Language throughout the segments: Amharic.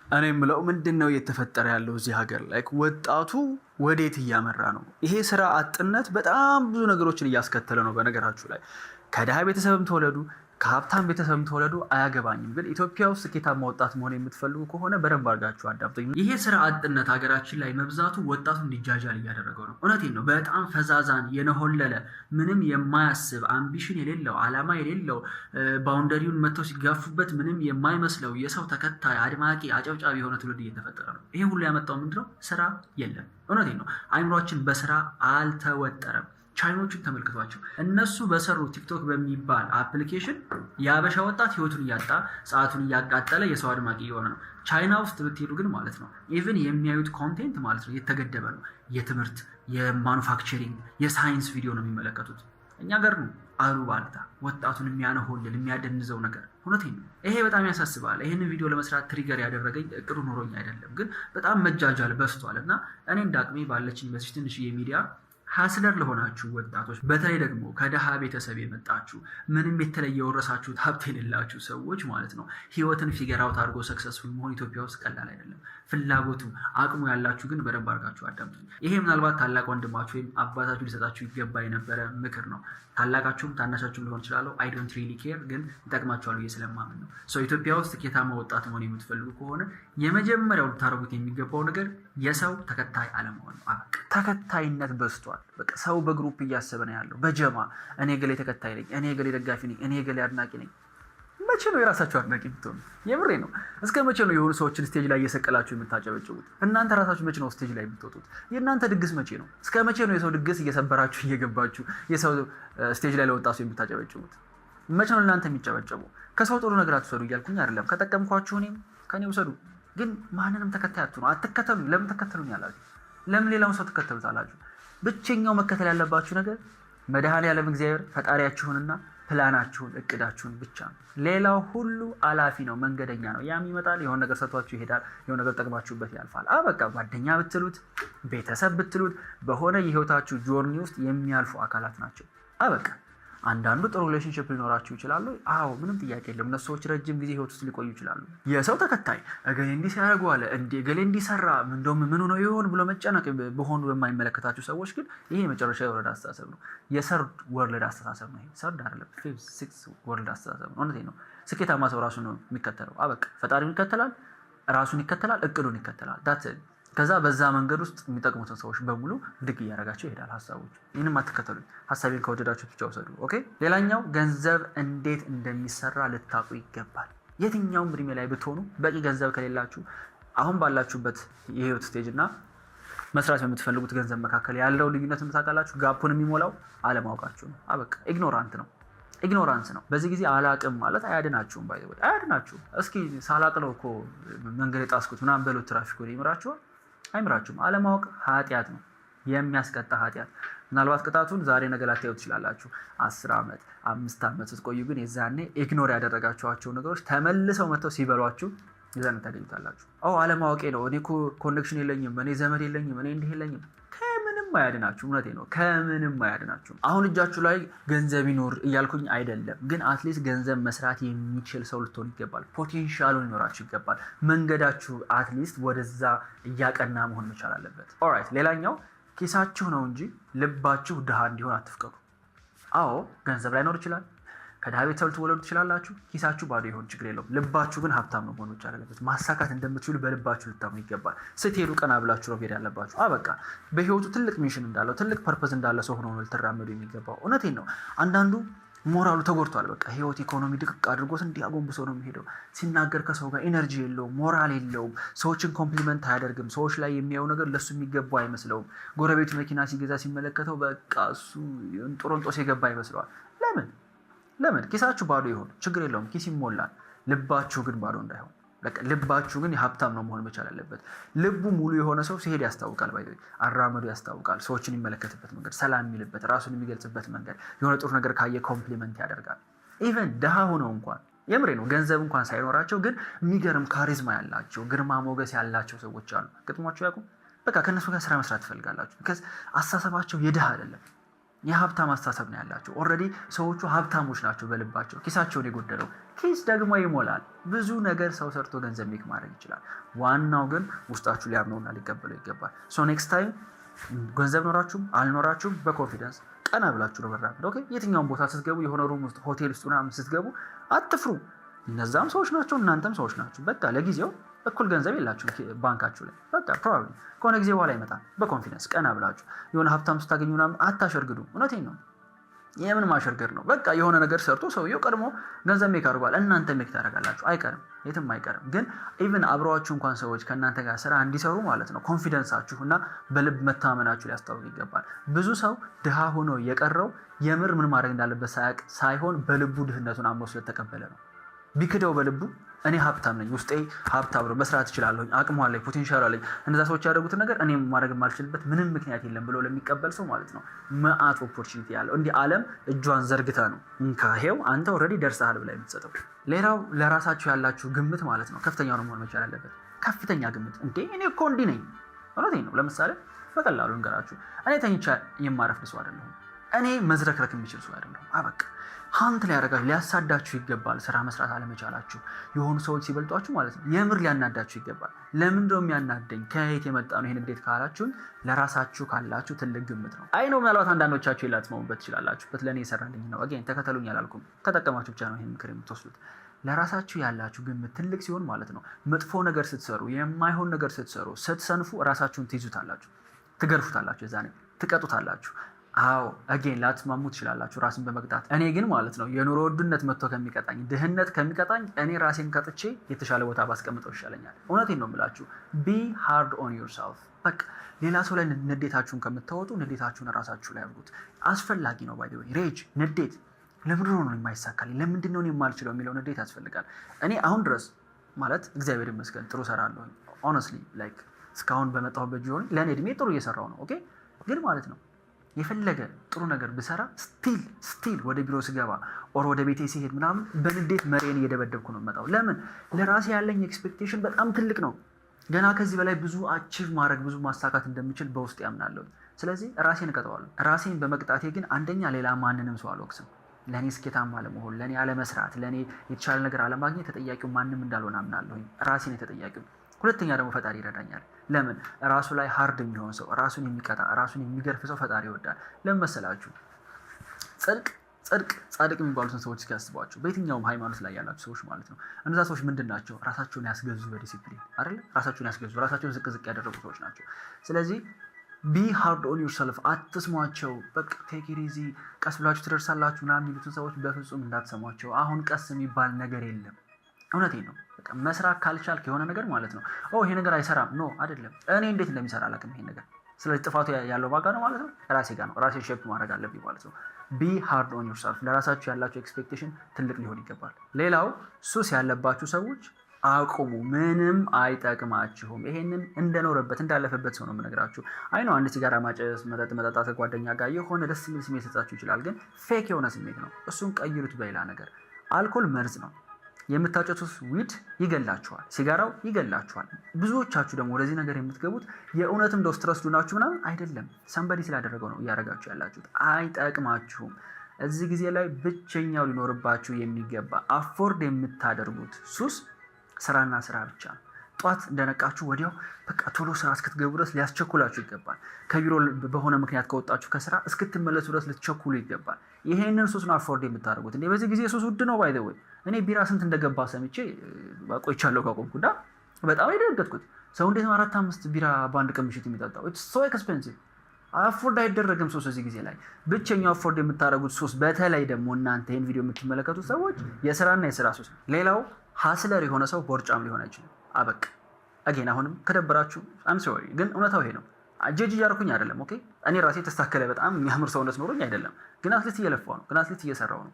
እኔ የምለው ምንድነው እየተፈጠረ ያለው እዚህ ሀገር ላይ ወጣቱ ወዴት እያመራ ነው? ይሄ ስራ አጥነት በጣም ብዙ ነገሮችን እያስከተለ ነው። በነገራችሁ ላይ ከድሃ ቤተሰብም ተወለዱ ከሀብታም ቤተሰብም ተወለዱ አያገባኝም። ግን ኢትዮጵያ ውስጥ ስኬታማ ወጣት መሆን የምትፈልጉ ከሆነ በደንብ አድርጋችሁ አዳምጡኝ። ይሄ ስራ አጥነት ሀገራችን ላይ መብዛቱ ወጣቱ እንዲጃጃል እያደረገው ነው። እውነቴን ነው። በጣም ፈዛዛን የነሆለለ ምንም የማያስብ አምቢሽን የሌለው አላማ የሌለው ባውንደሪውን መጥተው ሲጋፉበት ምንም የማይመስለው የሰው ተከታይ አድማቂ አጨብጫቢ የሆነ ትውልድ እየተፈጠረ ነው። ይሄ ሁሉ ያመጣው ምንድነው? ስራ የለም። እውነቴን ነው። አይምሯችን በስራ አልተወጠረም። ቻይኖችን ተመልክቷቸው እነሱ በሰሩ ቲክቶክ በሚባል አፕሊኬሽን የአበሻ ወጣት ህይወቱን እያጣ ሰዓቱን እያቃጠለ የሰው አድማቂ እየሆነ ነው። ቻይና ውስጥ ብትሄዱ ግን ማለት ነው ኢቭን የሚያዩት ኮንቴንት ማለት ነው የተገደበ ነው። የትምህርት፣ የማኑፋክቸሪንግ፣ የሳይንስ ቪዲዮ ነው የሚመለከቱት። እኛ ገር ነው አሉባልታ ወጣቱን የሚያነሆልል የሚያደንዘው ነገር። እውነቴን ነው። ይሄ በጣም ያሳስባል። ይህንን ቪዲዮ ለመስራት ትሪገር ያደረገኝ እቅዱ ኖሮኝ አይደለም፣ ግን በጣም መጃጃል በስቷል እና እኔ እንዳቅሜ ባለችኝ በዚህ ትንሽዬ ሚዲያ ሀስለር ለሆናችሁ ወጣቶች በተለይ ደግሞ ከደሃ ቤተሰብ የመጣችሁ ምንም የተለየ የወረሳችሁት ሀብት የሌላችሁ ሰዎች ማለት ነው ህይወትን ፊገር አውት አድርጎ ሰክሰስፉል መሆን ኢትዮጵያ ውስጥ ቀላል አይደለም። ፍላጎቱ አቅሙ ያላችሁ ግን በደንብ አድርጋችሁ አዳምጡ። ይሄ ምናልባት ታላቅ ወንድማችሁ ወይም አባታችሁ ሊሰጣችሁ ይገባ የነበረ ምክር ነው። ታላቃችሁም ታናሻችሁም ሊሆን ይችላል። አይ ዶንት ሪሊ ኬር፣ ግን ይጠቅማችኋል ብዬ ስለማምን ነው። ኢትዮጵያ ውስጥ ስኬታማ ወጣት መሆን የምትፈልጉ ከሆነ የመጀመሪያው ልታደርጉት የሚገባው ነገር የሰው ተከታይ አለመሆን ነው። ተከታይነት በዝቷል። በቃ ሰው በግሩፕ እያሰበ ነው ያለው፣ በጀማ እኔ ገሌ ተከታይ ነኝ፣ እኔ ገሌ ደጋፊ ነኝ፣ እኔ ገሌ አድናቂ ነኝ። መቼ ነው የራሳችሁ አድናቂ ብትሆኑ? የምሬ ነው። እስከ መቼ ነው የሆኑ ሰዎችን ስቴጅ ላይ እየሰቀላችሁ የምታጨበጭቡት? እናንተ ራሳችሁ መቼ ነው ስቴጅ ላይ የምትወጡት? የእናንተ ድግስ መቼ ነው? እስከ መቼ ነው የሰው ድግስ እየሰበራችሁ እየገባችሁ የሰው ስቴጅ ላይ ለወጣ ሰው የምታጨበጭቡት? መቼ ነው እናንተ የሚጨበጨቡ? ከሰው ጥሩ ነገር አትውሰዱ እያልኩኝ አይደለም። ከጠቀምኳችሁ እኔም ከኔ ውሰዱ፣ ግን ማንንም ተከታይ አትሁኑ። አትከተሉ። ለምን ተከተሉኝ አላችሁ? ለምን ሌላውን ሰው ትከተሉታላችሁ? ብቸኛው መከተል ያለባችሁ ነገር መድኃኔዓለም እግዚአብሔር ፈጣሪያችሁንና ፕላናችሁን እቅዳችሁን ብቻ ነው። ሌላው ሁሉ አላፊ ነው፣ መንገደኛ ነው። ያም ይመጣል፣ የሆነ ነገር ሰጥቷችሁ ይሄዳል፣ የሆነ ነገር ጠቅማችሁበት ያልፋል። በቃ ጓደኛ ብትሉት ቤተሰብ ብትሉት በሆነ የህይወታችሁ ጆርኒ ውስጥ የሚያልፉ አካላት ናቸው። በቃ አንዳንዱ ጥሩ ሪሌሽንሽፕ ሊኖራችሁ ይችላሉ። አዎ ምንም ጥያቄ የለም። እነሱ ሰዎች ረጅም ጊዜ ህይወት ውስጥ ሊቆዩ ይችላሉ። የሰው ተከታይ እገሌ እንዲህ ሲያደርጉ አለ እገሌ እንዲሰራ እንደውም ምኑ ነው ይሆን ብሎ መጨነቅ በሆኑ በማይመለከታችሁ ሰዎች ግን ይሄ የመጨረሻ የወረዳ አስተሳሰብ ነው። የሰርድ ወርልድ አስተሳሰብ ነው። ሰርድ አይደለም፣ ሲክስ ወርልድ አስተሳሰብ ነው። እውነቴን ነው። ስኬታማ ሰው ራሱ ነው የሚከተለው። በቃ ፈጣሪውን ይከተላል፣ ራሱን ይከተላል፣ እቅዱን ይከተላል። ከዛ በዛ መንገድ ውስጥ የሚጠቅሙትን ሰዎች በሙሉ ድግ እያደረጋቸው ይሄዳል። ሀሳቦች ይህንም አትከተሉኝ። ሀሳቤን ከወደዳችሁ ብቻ ውሰዱ። ኦኬ። ሌላኛው ገንዘብ እንዴት እንደሚሰራ ልታውቁ ይገባል። የትኛውም እድሜ ላይ ብትሆኑ በቂ ገንዘብ ከሌላችሁ አሁን ባላችሁበት የህይወት ስቴጅ እና መስራት በምትፈልጉት ገንዘብ መካከል ያለው ልዩነት ታውቃላችሁ። ጋፑን የሚሞላው አለማወቃችሁ ነው። በቃ ኢግኖራንስ ነው። በዚህ ጊዜ አላቅም ማለት አያድናችሁም። አያድናችሁም። እስኪ ሳላቅለው እኮ መንገድ የጣስኩት ምናምን በሉት ትራፊክ ወደ ይምራችኋል? አይምራችሁም። አለማወቅ ኃጢአት ነው፣ የሚያስቀጣ ኃጢአት። ምናልባት ቅጣቱን ዛሬ ነገ ላታዩ ትችላላችሁ። 10 ዓመት 5 ዓመት ስትቆዩ ግን የዛኔ ኢግኖር ያደረጋችኋቸው ነገሮች ተመልሰው መጥተው ሲበሏችሁ የዛኔ ታገኙታላችሁ። አለማወቄ ነው፣ እኔ ኮኔክሽን የለኝም፣ እኔ ዘመድ የለኝም፣ እኔ እንዲህ የለኝም። ከምንም አያድናችሁ። እውነቴ ነው። ከምንም አያድናችሁ። አሁን እጃችሁ ላይ ገንዘብ ይኖር እያልኩኝ አይደለም፣ ግን አትሊስት ገንዘብ መስራት የሚችል ሰው ልትሆን ይገባል። ፖቴንሻሉ ሊኖራችሁ ይገባል። መንገዳችሁ አትሊስት ወደዛ እያቀና መሆን መቻል አለበት። ኦራይት። ሌላኛው ኪሳችሁ ነው እንጂ ልባችሁ ድሃ እንዲሆን አትፍቀዱ። ገንዘብ ላይኖር ይችላል። ከድሃ ቤተሰብ ልትወለዱ ትችላላችሁ። ኪሳችሁ ባዶ ይሆን ችግር የለውም። ልባችሁ ግን ሀብታም ነው መሆን መቻል አለበት። ማሳካት እንደምትችሉ በልባችሁ ልታምኑ ይገባል። ስትሄዱ ቀና ብላችሁ ነው ሄድ ያለባችሁ። በቃ በህይወቱ ትልቅ ሚሽን እንዳለው ትልቅ ፐርፐዝ እንዳለ ሰው ሆኖ ልትራመዱ የሚገባው። እውነቴን ነው። አንዳንዱ ሞራሉ ተጎድቷል። በቃ ህይወት ኢኮኖሚ ድቅቅ አድርጎት እንዲያጎንብሶ ነው የሚሄደው። ሲናገር ከሰው ጋር ኢነርጂ የለውም፣ ሞራል የለውም። ሰዎችን ኮምፕሊመንት አያደርግም። ሰዎች ላይ የሚያየው ነገር ለሱ የሚገባው አይመስለውም። ጎረቤቱ መኪና ሲገዛ ሲመለከተው በቃ እሱ ጦሮንጦስ የገባ ይመስለዋል። ለምን? ኪሳችሁ ባዶ ይሆን ችግር የለውም። ኪስ ይሞላል። ልባችሁ ግን ባዶ እንዳይሆን። ልባችሁ ግን የሀብታም ነው መሆን መቻል አለበት። ልቡ ሙሉ የሆነ ሰው ሲሄድ ያስታውቃል። አራመዱ ያስታውቃል። ሰዎችን የሚመለከትበት መንገድ፣ ሰላም የሚልበት፣ ራሱን የሚገልጽበት መንገድ፣ የሆነ ጥሩ ነገር ካየ ኮምፕሊመንት ያደርጋል። ኢቨን ድሃ ሆነው እንኳን የምሬ ነው ገንዘብ እንኳን ሳይኖራቸው ግን የሚገርም ካሪዝማ ያላቸው ግርማ ሞገስ ያላቸው ሰዎች አሉ። ግጥሟቸው ያውቁ። በቃ ከእነሱ ጋር ስራ መስራት ትፈልጋላችሁ። ቢካዝ አስተሳሰባቸው የድሃ አይደለም። የሀብታም አስተሳሰብ ነው ያላቸው። ኦልሬዲ ሰዎቹ ሀብታሞች ናቸው በልባቸው። ኪሳቸውን የጎደለው ኪስ ደግሞ ይሞላል። ብዙ ነገር ሰው ሰርቶ ገንዘብ ሜክ ማድረግ ይችላል። ዋናው ግን ውስጣችሁ ሊያምነውና ሊቀበለው ይገባል። ሶ ኔክስት ታይም ገንዘብ ኖራችሁም አልኖራችሁም በኮንፊደንስ ቀና ብላችሁ ነው መራመድ። ኦኬ የትኛውን ቦታ ስትገቡ የሆነ ሩም ውስጥ ሆቴል ውስጥ ምናምን ስትገቡ አትፍሩ። እነዛም ሰዎች ናቸው፣ እናንተም ሰዎች ናቸው። በቃ ለጊዜው እኩል ገንዘብ የላችሁ ባንካችሁ ላይ በቃ ፕሮባብሊ ከሆነ ጊዜ በኋላ ይመጣል። በኮንፊደንስ ቀና ብላችሁ የሆነ ሀብታም ስታገኙ ምናምን አታሸርግዱ። እውነቴን ነው። የምን ማሸርገር ነው? በቃ የሆነ ነገር ሰርቶ ሰውየው ቀድሞ ገንዘብ ሜክ አድርጓል። እናንተ ሜክ ታደርጋላችሁ። አይቀርም፣ የትም አይቀርም። ግን ኢቭን አብረዋችሁ እንኳን ሰዎች ከእናንተ ጋር ስራ እንዲሰሩ ማለት ነው ኮንፊደንሳችሁ እና በልብ መታመናችሁ ሊያስታውቅ ይገባል። ብዙ ሰው ድሃ ሆኖ የቀረው የምር ምን ማድረግ እንዳለበት ሳያውቅ ሳይሆን በልቡ ድህነቱን አምኖ ስለተቀበለ ነው። ቢክደው በልቡ እኔ ሀብታም ነኝ፣ ውስጤ ሀብታም ነው፣ መስራት እችላለሁ፣ አቅሙ አለኝ፣ ፖቴንሻል አለኝ፣ እነዛ ሰዎች ያደረጉትን ነገር እኔ ማድረግ የማልችልበት ምንም ምክንያት የለም ብሎ ለሚቀበል ሰው ማለት ነው መዓት ኦፖርቹኒቲ ያለው። እንዲህ ዓለም እጇን ዘርግታ ነው እንካሄው አንተ ኦልሬዲ ደርሰሃል ብላ የምትሰጠው። ሌላው ለራሳችሁ ያላችሁ ግምት ማለት ነው ከፍተኛ ነው መሆን መቻል አለበት። ከፍተኛ ግምት እንዴ እኔ እኮ እንዲህ ነኝ። እውነቴን ነው። ለምሳሌ በቀላሉ እንገራችሁ፣ እኔ ተኝቻ የማረፍድ ሰው አይደለሁም። እኔ መዝረክረክ የሚችል ሰው አይደለሁም። አበቃ ሀንት ሊያደርጋችሁ ሊያሳዳችሁ ይገባል። ስራ መስራት አለመቻላችሁ የሆኑ ሰዎች ሲበልጧችሁ ማለት ነው የምር ሊያናዳችሁ ይገባል። ለምንድነው የሚያናደኝ ከየት የመጣ ነው ይሄን እንዴት ካላችሁን ለራሳችሁ ካላችሁ ትልቅ ግምት ነው። አይ ነው ምናልባት አንዳንዶቻችሁ ላትስማሙበት ትችላላችሁ። ለእኔ የሰራልኝ ነው። አገኝ ተከተሉኝ አላልኩም። ተጠቀማችሁ ብቻ ነው ይሄን ምክር የምትወስዱት። ለራሳችሁ ያላችሁ ግምት ትልቅ ሲሆን ማለት ነው መጥፎ ነገር ስትሰሩ፣ የማይሆን ነገር ስትሰሩ፣ ስትሰንፉ ራሳችሁን ትይዙታላችሁ፣ ትገርፉታላችሁ፣ የዛኔ ትቀጡታላችሁ። አዎ አገኝ ላትስማሙ ትችላላችሁ ራስን በመቅጣት። እኔ ግን ማለት ነው የኑሮ ውድነት መጥቶ ከሚቀጣኝ ድህነት ከሚቀጣኝ እኔ ራሴን ቀጥቼ የተሻለ ቦታ ባስቀምጠው ይሻለኛል። እውነቴን ነው የምላችሁ። ቢ ሃርድ ኦን ዮርሰልፍ። በቃ ሌላ ሰው ላይ ንዴታችሁን ከምታወጡ ንዴታችሁን ራሳችሁ ላይ አድርጉት። አስፈላጊ ነው። ባይ ዘ ወይ ሬጅ፣ ንዴት ለምንድን ነው የማይሳካልኝ ለምንድን ነው የማልችለው የሚለው ንዴት ያስፈልጋል። እኔ አሁን ድረስ ማለት እግዚአብሔር ይመስገን ጥሩ ሰራለሁ። ሆነስትሊ ላይክ እስካሁን በመጣሁበት ጆርኒ ለእኔ እድሜ ጥሩ እየሰራው ነው። ኦኬ ግን ማለት ነው የፈለገ ጥሩ ነገር ብሰራ ስቲል ወደ ቢሮ ስገባ ኦር ወደ ቤቴ ሲሄድ ምናምን በንዴት መሬን እየደበደብኩ ነው የምመጣው። ለምን? ለራሴ ያለኝ ኤክስፔክቴሽን በጣም ትልቅ ነው። ገና ከዚህ በላይ ብዙ አቺቭ ማድረግ ብዙ ማሳካት እንደምችል በውስጥ ያምናለሁ። ስለዚህ ራሴን እቀጠዋለሁ። ራሴን በመቅጣቴ ግን አንደኛ ሌላ ማንንም ሰው አልወቅስም። ለእኔ ስኬታማ አለመሆን፣ ለእኔ አለመስራት፣ ለእኔ የተሻለ ነገር አለማግኘት ተጠያቂው ማንም እንዳልሆነ አምናለሁ። ራሴን የተጠያቂው። ሁለተኛ ደግሞ ፈጣሪ ይረዳኛል። ለምን? ራሱ ላይ ሃርድ የሚሆን ሰው፣ ራሱን የሚቀጣ ራሱን የሚገርፍ ሰው ፈጣሪ ይወዳል። ለምን መሰላችሁ? ጻድቅ የሚባሉትን ሰዎች እስኪያስቧቸው በየትኛውም ሃይማኖት ላይ ያላችሁ ሰዎች ማለት ነው። እነዛ ሰዎች ምንድን ናቸው? ራሳቸውን ያስገዙ በዲሲፕሊን አይደለ? ራሳቸውን ያስገዙ፣ ራሳቸውን ዝቅ ያደረጉ ሰዎች ናቸው። ስለዚህ ቢ ሃርድ ኦን ዮርሰልፍ። አትስሟቸው። በቃ ቴክ ኢት ኢዚ፣ ቀስ ብላችሁ ትደርሳላችሁ ምናምን የሚሉትን ሰዎች በፍጹም እንዳትሰሟቸው። አሁን ቀስ የሚባል ነገር የለም። እውነቴን ነው። በቃ መስራት ካልቻልክ የሆነ ነገር ማለት ነው ይሄ ነገር አይሰራም ኖ አይደለም። እኔ እንዴት እንደሚሰራ አላውቅም ይሄን ነገር። ስለዚህ ጥፋቱ ያለው ባጋ ነው ማለት ነው ራሴ ጋር ነው። ራሴ ሼፕ ማድረግ አለብኝ ማለት ነው። ቢ ሃርድ ኦን ዮርሰልፍ። ለራሳችሁ ያላችሁ ኤክስፔክቴሽን ትልቅ ሊሆን ይገባል። ሌላው ሱስ ያለባችሁ ሰዎች አቁሙ። ምንም አይጠቅማችሁም። ይሄንን እንደኖረበት እንዳለፈበት ሰው ነው የምነግራችሁ። አይ ነው አንድ ሲጋራ ማጨስ፣ መጠጥ መጠጣት ጓደኛ ጋር የሆነ ደስ የሚል ስሜት ሊሰጣችሁ ይችላል፣ ግን ፌክ የሆነ ስሜት ነው። እሱን ቀይሩት በሌላ ነገር። አልኮል መርዝ ነው። የምታጨሱት ዊድ ይገላችኋል፣ ሲጋራው ይገላችኋል። ብዙዎቻችሁ ደግሞ ወደዚህ ነገር የምትገቡት የእውነትም እንደው ስትረስ ዱናችሁ ምናምን አይደለም፣ ሰንበዲ ስላደረገው ነው እያደረጋችሁ ያላችሁት። አይጠቅማችሁም። እዚህ ጊዜ ላይ ብቸኛው ሊኖርባችሁ የሚገባ አፎርድ የምታደርጉት ሱስ ስራና ስራ ብቻ ነው። ጧት እንደነቃችሁ ወዲያው በቃ ቶሎ ስራ እስክትገቡ ድረስ ሊያስቸኩላችሁ ይገባል። ከቢሮ በሆነ ምክንያት ከወጣችሁ ከስራ እስክትመለሱ ድረስ ልትቸኩሉ ይገባል። ይሄንን ሱስ ነው አፎርድ የምታደርጉት። እንዴ በዚህ ጊዜ ሱስ ውድ ነው። ባይ ዘ ወይ እኔ ቢራ ስንት እንደገባ ሰምቼ ቆይቻለሁ ካቆምኩና በጣም የደነገጥኩት። ሰው እንዴት 4-5 ቢራ በአንድ ቀን ምሽት የሚጠጣው? ኢትስ ሶ ኤክስፔንሲቭ። አፎርድ አይደረግም ሱስ እዚህ ጊዜ ላይ። ብቸኛው አፎርድ የምታደርጉት ሱስ፣ በተለይ ደግሞ እናንተ ይህን ቪዲዮ የምትመለከቱት ሰዎች የስራና የስራ ሱስ። ሌላው ሀስለር የሆነ ሰው ቦርጫም ሊሆን አይችልም። አበቃ አጌን አሁንም ከደበራችሁ አም ሶሪ፣ ግን እውነታው ይሄ ነው። ጀጅ እያደረኩኝ አይደለም። ኦኬ እኔ ራሴ ተስተካከለ በጣም የሚያምር ሰውነት ኖሮኝ አይደለም፣ ግን አትሊስት እየለፋው ነው፣ ግን አትሊስት እየሰራው ነው።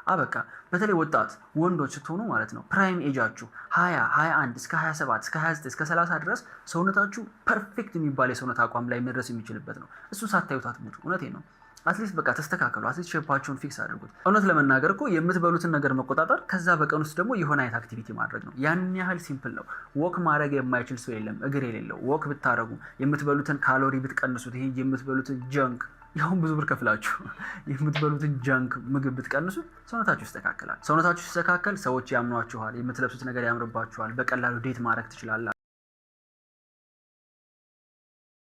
አበቃ በተለይ ወጣት ወንዶች ስትሆኑ ማለት ነው ፕራይም ኤጃችሁ 20 21 እስከ 27 እስከ 29 እስከ 30 ድረስ ሰውነታችሁ ፐርፌክት የሚባል የሰውነት አቋም ላይ መድረስ የሚችልበት ነው። እሱ ሳታዩት አትሞቱ። እውነቴን ነው። አትሊስት በቃ ተስተካከሉ። አትሊስት ሼፓችሁን ፊክስ አድርጉት። እውነት ለመናገር እኮ የምትበሉትን ነገር መቆጣጠር፣ ከዛ በቀን ውስጥ ደግሞ የሆነ አይነት አክቲቪቲ ማድረግ ነው። ያን ያህል ሲምፕል ነው። ወክ ማድረግ የማይችል ሰው የለም፣ እግር የሌለው። ወክ ብታደረጉ፣ የምትበሉትን ካሎሪ ብትቀንሱት፣ ይሄ የምትበሉትን ጀንክ ያሁን ብዙ ብር ከፍላችሁ የምትበሉትን ጃንክ ምግብ ብትቀንሱ ሰውነታችሁ ይስተካከላል። ሰውነታችሁ ሲስተካከል ሰዎች ያምኗችኋል። የምትለብሱት ነገር ያምርባችኋል። በቀላሉ ዴት ማድረግ ትችላላችሁ።